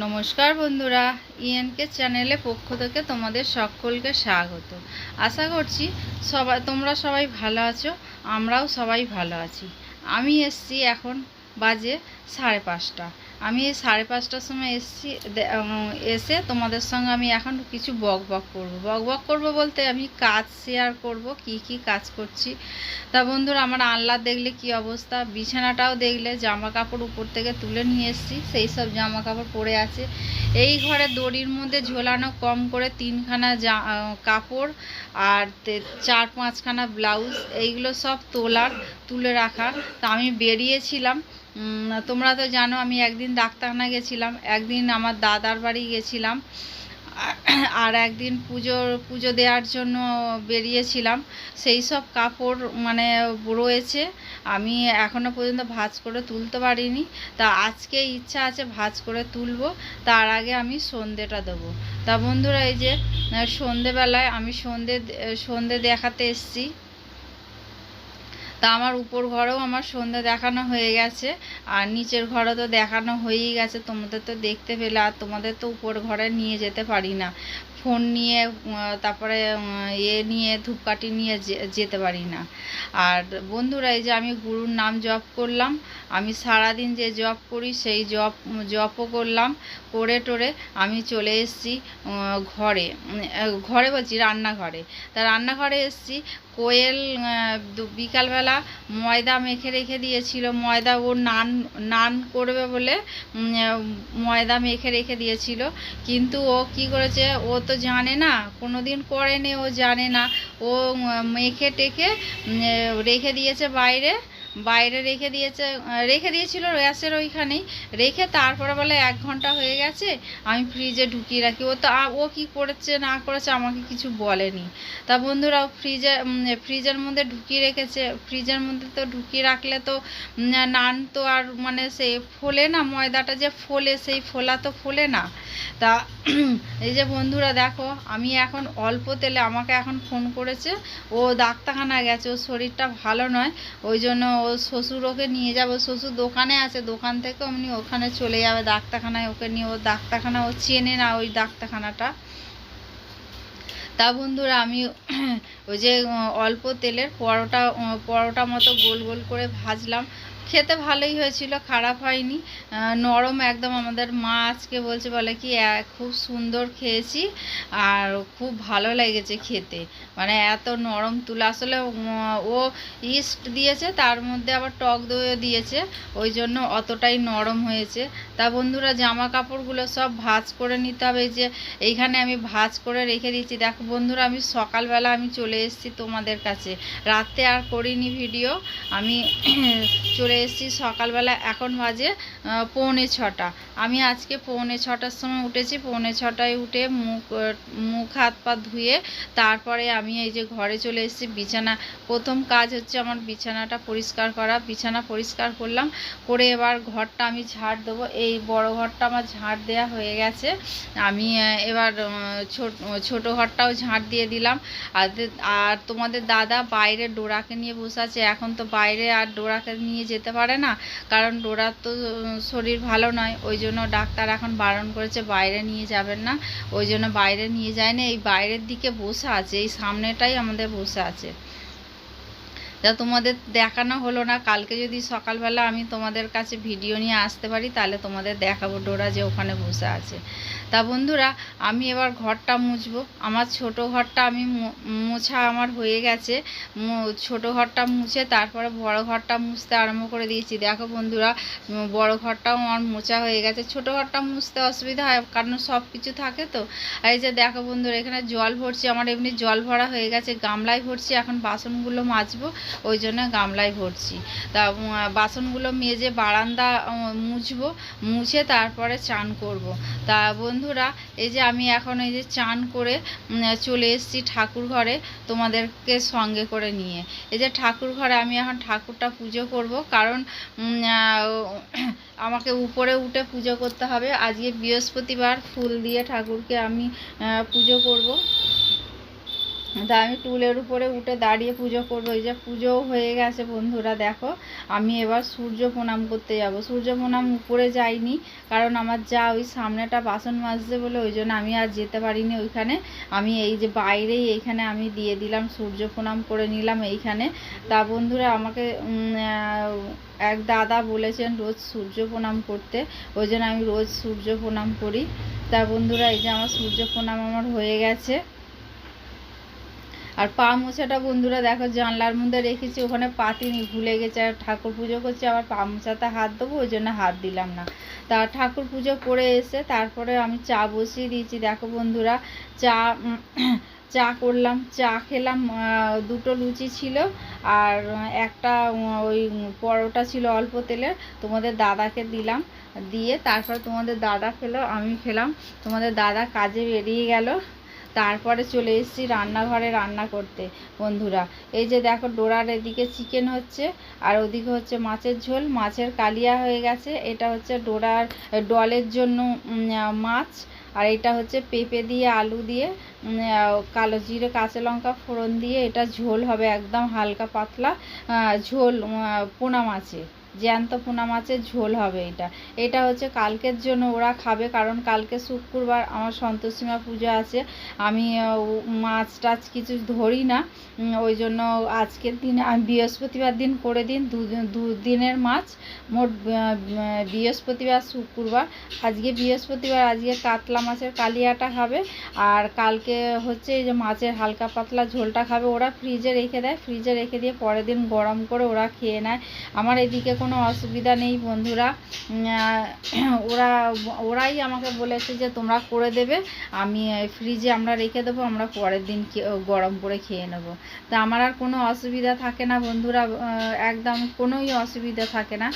নমস্কার বন্ধুরা, ইএনকে চ্যানেলে পক্ষ থেকে তোমাদের সকলকে স্বাগত। আশা করছি তোমরা সবাই ভালো আছো, আমরাও সবাই ভালো আছি। আমি এসছি, এখন বাজে 5:30। আমি এই 5:30টার সময় এসে তোমাদের সঙ্গে আমি এখন কিছু বক বক করবো বলতে আমি কাজ শেয়ার করব, কি কাজ করছি। তা বন্ধুরা, আমার আনলার দেখলে কি অবস্থা, বিছানাটাও দেখলে জামা কাপড় উপর থেকে তুলে নিয়ে এসেছি, সেই সব জামা কাপড় পরে আছে। এই ঘরে দড়ির মধ্যে ঝোলানো কম করে 3খানা কাপড় আর 4-5খানা ব্লাউজ, এইগুলো সব তুলে রাখা। তা আমি বেরিয়েছিলাম, তোমরা তো জানো আমি একদিন ডাক্তারখানা গেছিলাম, একদিন আমার দাদার বাড়ি গেছিলাম, আর একদিন পুজো দেওয়ার জন্য বেরিয়েছিলাম। সেই সব কাপড় রয়েছে, আমি এখনও পর্যন্ত ভাঁজ করে তুলতে পারিনি। তা আজকে ইচ্ছা আছে ভাঁজ করে তুলবো, তার আগে আমি সন্ধেটা দেবো। তা বন্ধুরা, এই যে সন্ধেবেলায় আমি সন্ধে দেখাতে এসছি। তা আমার উপর ঘরেও আমার সন্ধে দেখানো হয়ে গেছে, আর নিচের ঘরে তো দেখানো হয়েই গেছে, তোমাদের তো দেখতে পেলে। আর তোমাদের তো উপর ঘরে নিয়ে যেতে পারি না, ফোন নিয়ে, তারপরে নিয়ে ধূপকাঠি নিয়ে যেতে পারি না। আর বন্ধুরা, এই যে আমি গুরুর নাম জপ করলাম, আমি সারাদিন যে জপ করি সেই জপও করলাম, করে টোরে আমি চলে এসেছি ঘরে বলছি রান্নাঘরে। তা রান্নাঘরে এসেছি, কোয়েল বিকালবেলা ময়দা মেখে রেখে দিয়েছিল, ময়দা ও নান করবে বলে ময়দা মেখে রেখে দিয়েছিল। কিন্তু ও কি করেছে, ও তো জানে না, কোনো দিন করেনি, ও জানে না। ও মেখে টেখে রেখে দিয়েছে বাইরে রেখে দিয়েছিল গ্যাসের ওইখানেই রেখে, তারপরে বলে 1 ঘন্টা হয়ে গেছে, আমি ফ্রিজে ঢুকিয়ে রাখি। ও কি করেছে না করেছে আমাকে কিছু বলেনি। তা বন্ধুরা, ফ্রিজের মধ্যে ঢুকিয়ে রেখেছে। ফ্রিজের মধ্যে তো ঢুকিয়ে রাখলে তো নান তো আর সে ফোলে না, ময়দাটা যে ফোলে সেই ফোলা তো ফোলে না। তা এই যে বন্ধুরা দেখো, আমি এখন অল্প তেলে, আমাকে এখন ফোন করেছে, ও ডাক্তারখানা গেছে, ওর শরীরটা ভালো নয়, ওই জন্য ও শ্বশুর ওকে নিয়ে যাবো, শ্বশুর দোকানে আছে, দোকান থেকে অমনি ওখানে চলে যাবে ডাক্তারখানায়, ওকে নিয়ে। ও ডাক্তারখানা ও চেনে না ওই ডাক্তারখানাটা। তা বন্ধুরা, আমি ওই যে অল্প তেলের পরোটা মতো গোল গোল করে ভাজলাম। খেতে ভালোই হয়েছিল, খারাপ হয়নি, নরম একদম। আমাদের মা আজকে বলে কি খুব সুন্দর খেয়েছি, আর খুব ভালো লেগেছে খেতে, এত নরম তুলা। আসলে ও ইস্ট দিয়েছে, তার মধ্যে আবার টক দইও দিয়েছে, ওই জন্য অতটাই নরম হয়েছে। তা বন্ধুরা, জামা কাপড়গুলো সব ভাঁজ করে নিতে হবে। যে এইখানে আমি ভাঁজ করে রেখে দিয়েছি। দেখো বন্ধুরা, আমি সকালবেলা আমি চলে এসেছি তোমাদের কাছে, রাতে আর করিনি ভিডিও, আমি চলে এসেছি সকালবেলা। এখন বাজে 6:45। আমি আজকে 6:45টার সময় উঠেছি। 6:45টায় উঠে মুখ হাত পা ধুয়ে তারপরে আমি এই যে ঘরে চলে এসেছি। প্রথম কাজ হচ্ছে আমার বিছানাটা পরিষ্কার করা। বিছানা পরিষ্কার করলাম, করে এবার ঘরটা আমি ঝাড় দেবো। এই বড় ঘরটা আমার ঝাড় দেওয়া হয়ে গেছে, আমি এবার ছোট ঘরটাও ঝাড় দিয়ে দিলাম। আর তোমাদের দাদা বাইরে ডোরাকে নিয়ে বসে আছে। এখন তো বাইরে আর ডোরাকে নিয়ে যেতে পারে না, কারণ ডোরার তো শরীর ভালো নয়, ওই জন্য ডাক্তার এখন বারণ করেছে বাইরে নিয়ে যাবেন না, ওই জন্য বাইরে নিয়ে যায় না। এই বাইরের দিকে বসে আছে, এই সামনেটাই আমাদের বসে আছে। যা তোমাদের দেখানো হলো না, কালকে যদি সকালবেলা আমি তোমাদের কাছে ভিডিও নিয়ে আসতে পারি তাহলে তোমাদের দেখাবো ডোরা যে ওখানে বসে আছে। তা বন্ধুরা, আমি এবার ঘরটা মুছবো। আমার ছোট ঘরটা আমি মোছা আমার হয়ে গেছে, ছোট ঘরটা মুছে তারপরে বড় ঘরটা মুছতে আরম্ভ করে দিয়েছি। দেখো বন্ধুরা, বড় ঘরটাও আমার মোছা হয়ে গেছে। ছোট ঘরটা মুছতে অসুবিধা হয়, কারণ সব কিছু থাকে তো। আর এই যে দেখো বন্ধুরা, এখানে জল ভরছি, আমার এমনি জল ভরা হয়ে গেছে, গামলায় ভরছি। এখন বাসনগুলো মাজবো, ওই জন্য গামলায় ভরছি। তা বাসনগুলো মেজে বারান্দা মুছবো, মুছে তারপরে চান করব। তা বন্ধুরা, এই যে আমি এখন এই যে চান করে চলে এসেছি ঠাকুর ঘরে তোমাদেরকে সঙ্গে করে নিয়ে। এই যে ঠাকুর ঘরে আমি এখন ঠাকুরটা পুজো করব, কারণ আমাকে উপরে উঠে পুজো করতে হবে। আজকে বৃহস্পতিবার, ফুল দিয়ে ঠাকুরকে আমি পুজো করব। তা আমি টুলের উপরে উঠে দাঁড়িয়ে পুজো করবো। এই যে পুজোও হয়ে গেছে বন্ধুরা, দেখো আমি এবার সূর্য প্রণাম করতে যাব। সূর্য প্রণাম উপরে যাইনি, কারণ আমার যা ওই সামনেটা বাসন মাজতে বলে, ওই জন্য আমি আর যেতে পারিনি ওইখানে। আমি এই যে বাইরেই এইখানে আমি দিয়ে দিলাম, সূর্য প্রণাম করে নিলাম এইখানে। তা বন্ধুরা আমাকে এক দাদা বলেছেন রোজ সূর্য প্রণাম করতে, ওই জন্য আমি রোজ সূর্য প্রণাম করি। তা বন্ধুরা এই যে আমার সূর্য প্রণাম আমার হয়ে গেছে। আর পা মোছাটা বন্ধুরা দেখো জানলার মধ্যে রেখেছি, ওখানে পাতিনি, ভুলে গেছে। আর ঠাকুর পুজো করছি, আবার পা মোছাতে হাত দেবো, ওই জন্য হাত দিলাম না। তা ঠাকুর পুজো করে এসে তারপরে আমি চা বসিয়ে দিয়েছি। দেখো বন্ধুরা চা করলাম, চা খেলাম। দুটো লুচি ছিল আর একটা ওই পরোটা ছিল অল্প তেলের, তোমাদের দাদাকে দিলাম। দিয়ে তারপর তোমাদের দাদা খেলো, আমি খেলাম। তোমাদের দাদা কাজে বেরিয়ে গেল। তারপরে চলে এসেছি রান্নাঘরে রান্না করতে বন্ধুরা। এই যে দেখো ডোরার এদিকে চিকেন হচ্ছে, আর ওদিকে হচ্ছে মাছের ঝোল, মাছের কালিয়া হয়ে গেছে। এটা হচ্ছে ডোরার ডলের জন্য মাছ। আর এটা হচ্ছে পেঁপে দিয়ে আলু দিয়ে কালো জিরে কাঁচা লঙ্কা ফোড়ন দিয়ে এটা ঝোল হবে, একদম হালকা পাতলা ঝোল। পোনা মাছে, জ্যান্ত পোনা মাছের ঝোল হবে এটা। এটা হচ্ছে কালকের জন্য ওরা খাবে, কারণ কালকে শুক্রবার আমার সন্তোষীমা পুজো আছে। আমি মাছ টাছ কিছু ধরি না, ওই জন্য আজকের দিনে আমি বৃহস্পতিবার দিন করে দিন দুদিনের মাছ, মোট বৃহস্পতিবার শুক্রবার। আজকে বৃহস্পতিবার, আজকে কাতলা মাছের কালিয়াটা খাবে, আর কালকে হচ্ছে এই যে মাছের হালকা পাতলা ঝোলটা খাবে। ওরা ফ্রিজে রেখে দেয়, ফ্রিজে রেখে দিয়ে পরের দিন গরম করে ওরা খেয়ে নেয়। আমার এদিকে কোনো অসুবিধা নেই বন্ধুরা। ওরাই আমাকে বলেছে যে তোমরা করে দেবে, আমি ফ্রিজে আমরা রেখে দেবো, আমরা পরের দিন গরম করে খেয়ে নেবো। তা আমার আর কোনো অসুবিধা থাকে না বন্ধুরা, একদম কোনোই অসুবিধা থাকে না।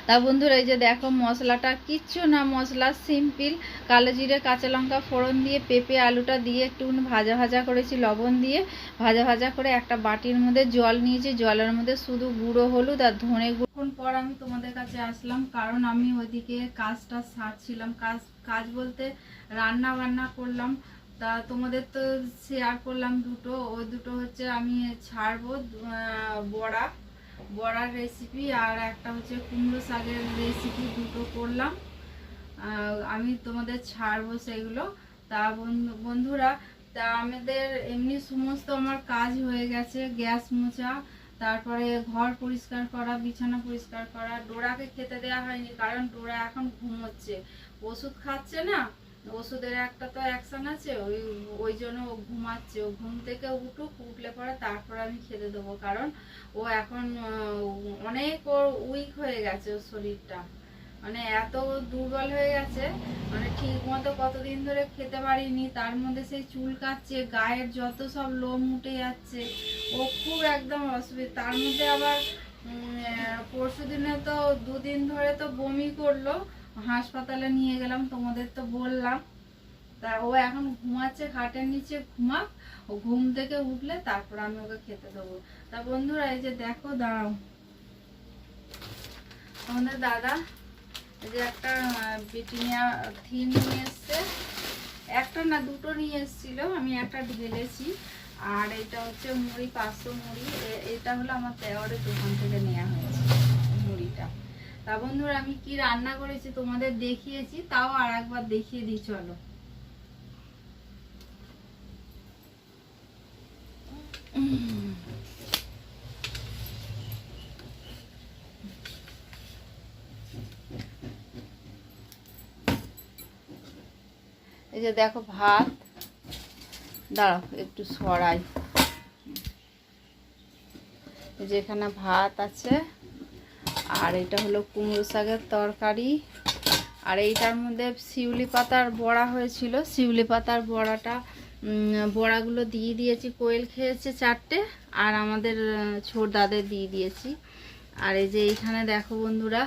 তা বন্ধুরা এই যে দেখো মশলাটা কিচ্ছু না, মশলা সিম্পল, কালো জিরে কাঁচা লঙ্কা ফোড়ন দিয়ে পেঁপে আলুটা দিয়ে একটুখানি ভাজা ভাজা করেছি লবণ দিয়ে, ভাজা ভাজা করে একটা বাটির মধ্যে জল নিয়েছি, জলের মধ্যে শুধু গুঁড়ো হলুদ আর ধনে গুঁড়ো। পর আমি তোমাদের কাছে আসলাম, কারণ আমি ওইদিকে কাজটা সারছিলাম। কাজ বলতে রান্না বান্না করলাম। তা তোমাদের তো শেয়ার করলাম দুটো, ওই দুটো হচ্ছে আমি ছাড়বো, বড়ার রেসিপি আর একটা হচ্ছে কুমড়ো শাকের রেসিপি, দুটো করলাম। আমি তোমাদের ছাড়বো সেগুলো। তা বন্ধুরা, তা আমাদের এমনি সমস্ত আমার কাজ হয়ে গেছে, গ্যাস মোছা, তারপরে ঘর পরিষ্কার করা, বিছানা পরিষ্কার করা। ডোরাকে খেতে দেওয়া হয়নি, কারণ ডোরা এখন ঘুমোচ্ছে, ওষুধ খাচ্ছে না, ওষুধের একটা তো অ্যাকশন আছে, ওই জন্য ও ঘুমাচ্ছে। ও ঘুম থেকে উঠলে পরে তারপর আমি খেতে দেবো, কারণ ও এখন অনেক ওর উইক হয়ে গেছে, ওর শরীরটা মানে এত দুর্বল হয়ে গেছে, মানে ঠিক মতো কতদিন ধরে খেতে পারিনি। তার মধ্যে সেই চুল কাচ্ছে, গায়ের যত সব লোম উঠে যাচ্ছে, ও খুব একদম অসুবিধা। তার মধ্যে আবার পরশু দিনে তো দুদিন ধরে তো বমি করলো, হাসপাতালে নিয়ে গেলাম, তোমাদের তো বললাম। তা ও এখন ঘুমাচ্ছে, খাটের নিচে ঘুমাক, ও ঘুম থেকে উঠলে তারপর আমি ওকে খেতে দেবো। তা বন্ধুরা এই যে দেখো, দাঁড়াও, আমাদের দাদা এই যে একটা ব্রিটানিয়া থিন নিয়ে এসছে, একটা না দুটো নিয়ে এসেছিল, আমি একটা ঢেলেছি। আর এটা হচ্ছে মুড়ি, 500 মুড়ি, এটা হলো আমার দেওয়ারের দোকান থেকে নেওয়া হয়েছে মুড়িটা। তা বন্ধুরা আমি কি রান্না করেছি তোমাদের দেখিয়েছি, তাও আর একবার দেখিয়ে দিই, চলো। এই যে দেখো ভাত, দাঁড়াও একটু সরাই, এই যে এখানে ভাত আছে, আর এটা হলো কুমড়ো শাকের তরকারি, আর এইটার মধ্যে শিউলি পাতার বড়া হয়েছিল, শিউলি পাতার বড়াগুলো দিয়ে দিয়েছি, কোয়েল খেয়েছে 4টে, আর আমাদের ছোট দাদের দিয়ে দিয়েছি। আর এই যে এইখানে দেখো বন্ধুরা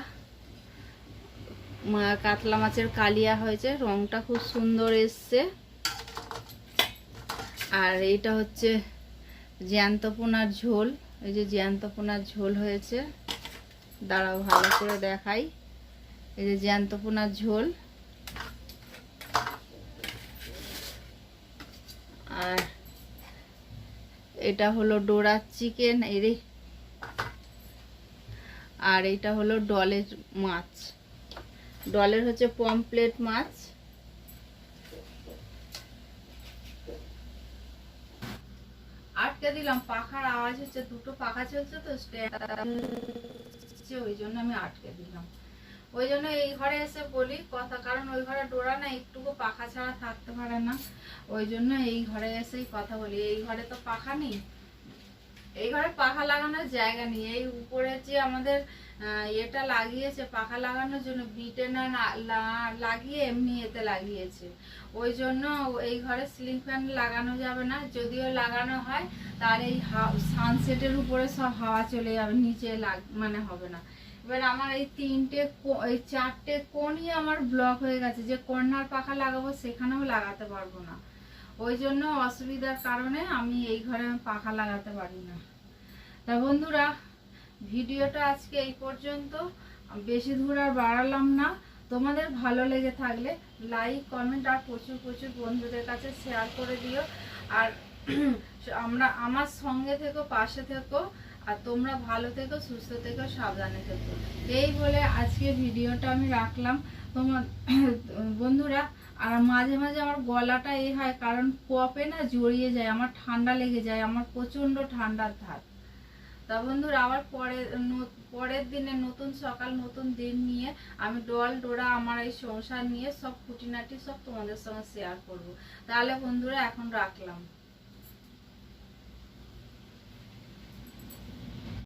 কাতলা মাছের কালিয়া হয়েছে, রংটা খুব সুন্দর এসছে। আর এইটা হচ্ছে জ্যান্ত পোনার ঝোল, এই যে জ্যান্ত পোনার ঝোল হয়েছে, দাঁড়াও ভালো করে দেখাই, এই যে জ্যান্ত পোনার ঝোল। আর এটা হলো ডোরার চিকেন এরে, আর এটা হলো ডলের মাছ। ডলের হচ্ছে পমপ্লেট মাছ। আটকে দিলাম, পাখার আওয়াজ হচ্ছে, দুটো পাখা চলছে তো ওই জন্য আমি আটকে দিলাম। ওই জন্য এই ঘরে এসে বলি কথা, কারণ ওই ঘরে ডোরা না একটুকু পাখা ছাড়া থাকতে পারে না, ওই জন্য এই ঘরে এসেই কথা বলি। এই ঘরে তো পাখা নেই, এই ঘরে পাখা লাগানোর জায়গা নেই। এই উপরে যে আমাদের এটা লাগিয়েছে পাখা লাগানোর জন্য, বিটে না লাগিয়ে এমনি এতে লাগিয়েছে, ওই জন্য এই ঘরে সিলিং ফ্যান লাগানো যাবে না। যদিও লাগানো হয় তার এই সানসেটের উপরে সব হাওয়া চলে যাবে, নিচে মানে হবে না। এবার আমার এই এই 4টে কোণই আমার ব্লক হয়ে গেছে, যে কর্নার পাখা লাগাবো সেখানেও লাগাতে পারবো না। ওই জন্য অসুবিধার কারণে আমি এই ঘরে পাখা লাগাতে পারি না। তা বন্ধুরা, ভিডিওটা আজকে এই পর্যন্ত, বেশি দূর আর বাড়ালাম না। তোমাদের ভালো লেগে থাকলে লাইক কমেন্ট আর প্রচুর প্রচুর বন্ধুদের কাছে শেয়ার করে দিও। আর আমার সঙ্গে থেকো, পাশে থেকো, আর তোমরা ভালো থেকো, সুস্থ থেকো, সাবধানে থেকো। এই বলে আজকে ভিডিওটা আমি রাখলাম তোমার বন্ধুরা। আর মাঝে মাঝে আমার গলাটা হয়, কারণ কপে না জড়িয়ে যায়, আমার ঠান্ডা লেগে যায়, আমার প্রচন্ড ঠান্ডার ধাত। তা বন্ধুরা, আবার পরের দিনে নতুন সকাল, নতুন দিন নিয়ে আমি ডোরা আমার এই সংসার নিয়ে সব খুঁটিনাটি সব তোমাদের সঙ্গে শেয়ার করব। তাহলে বন্ধুরা এখন রাখলাম।